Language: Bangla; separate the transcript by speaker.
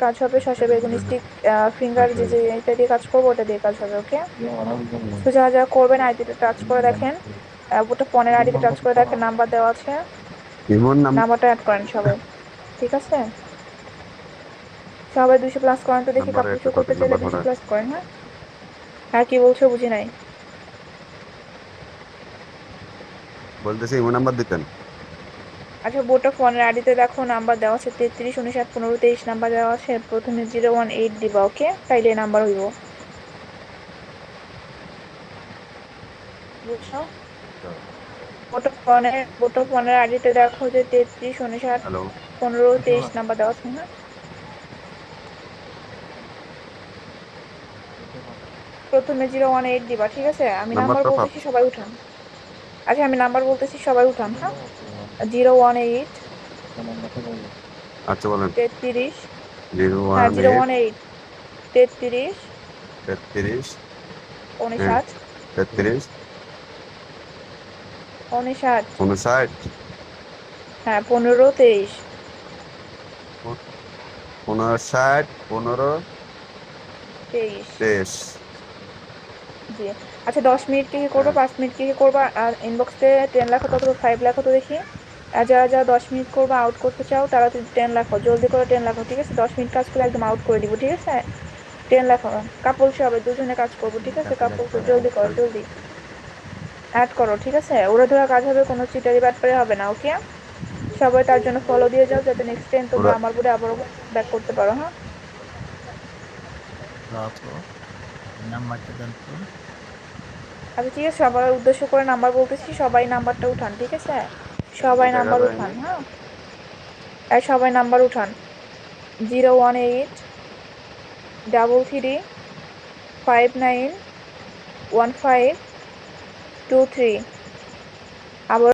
Speaker 1: কাজ হবে, শসা বেগুন স্টিক, ফিঙ্গার, যে যে এটা দিয়ে কাজ করবো ওটা দিয়ে কাজ হবে। ওকে, তো যা যা করবেন আইডিতে টাচ করে দেখেন, ওটা ফোনের আইডিতে টাচ করে দেখেন, নাম্বার দেওয়া আছে,
Speaker 2: ইমোর
Speaker 1: নাম্বারটা অ্যাড করেন সবাই। ঠিক আছে, সবাই 200+ করেন তো দেখি,
Speaker 2: নাম্বার
Speaker 1: কাপল শো
Speaker 2: একটা
Speaker 1: করতে
Speaker 2: সঠিক
Speaker 1: চাইলে
Speaker 2: নাম্বার
Speaker 1: 200+ করেন। হ্যাঁ, আর কি বলছো বুঝি নাই।
Speaker 2: বলতেছে ইমো নাম্বার দিতেন।
Speaker 1: আচ্ছা, বোটা ফোনের আইডিতে দেখো নাম্বার দেওয়া আছে 33 59 15 23 নাম্বার দেওয়া আছে, প্রথমে 018 দিবা। ওকে, তাইলে নাম্বার হইব, বুঝছো? বোটা ফোনের আইডিতে দেখো যে 33 59
Speaker 2: হ্যালো,
Speaker 1: 15 23 নাম্বার দেওয়া আছে। হ্যাঁ, প্রথমে 018 দিবা। ঠিক আছে, আমি নাম্বার
Speaker 2: নাম্বারটা
Speaker 1: বলতেছি সবাই উঠান। আচ্ছা, আমি নাম্বার বলতেছি সবাই উঠান। হ্যাঁ, 018,
Speaker 2: আচ্ছা বলেন।
Speaker 1: 33,
Speaker 2: জিরো
Speaker 1: হ্যাঁ,
Speaker 2: one
Speaker 1: zero
Speaker 2: eight
Speaker 1: one eight 33
Speaker 2: তেত্রিশ হ্যাঁ
Speaker 1: 59
Speaker 2: তেত্রিশ
Speaker 1: 59,
Speaker 2: 59
Speaker 1: হ্যাঁ, 15 23।
Speaker 2: 59 15
Speaker 1: 23,
Speaker 2: 23।
Speaker 1: জি। আচ্ছা, 10 মিনিট কি কি করবা,
Speaker 2: হ্যাঁ
Speaker 1: 5 মিনিট কি কি করবা, আর ইনবক্সে 10 লেখো অথবা 5 লেখো তো দেখি। আর যারা যারা 10 মিনিট করবা আউট করতে চাও তারা তো 10 লেখো, জলদি করে 10 লেখো। ঠিক আছে, 10 মিনিট কাজ করে একদম আউট করে দিব। ঠিক আছে, 10 লেখো। কাপল সবাই দুজনে কাজ করবো। ঠিক আছে, কাপল জলদি করো, জলদি অ্যাড করো। ঠিক আছে, ওরা ধরা কাজ হবে, কোনো চিটারি বাটপারি হবে না। ওকে, সবাই তার জন্য ফলো দিয়ে যাও, যাতে নেক্সট টাইম তোমরা
Speaker 2: ওরা
Speaker 1: আমার বোর্ডে আবারও ব্যাক করতে পারো। হ্যাঁ, আচ্ছা ঠিক আছে, সবার উদ্দেশ্য করে নাম্বার বলতেছি, সবাই নাম্বারটা উঠান। ঠিক আছে,
Speaker 2: যে
Speaker 1: সবাই
Speaker 2: দেখা
Speaker 1: নাম্বার
Speaker 2: যায়
Speaker 1: উঠান।
Speaker 2: না।
Speaker 1: হ্যাঁ, আর সবাই নাম্বার উঠান। 018 33 15 23। আবার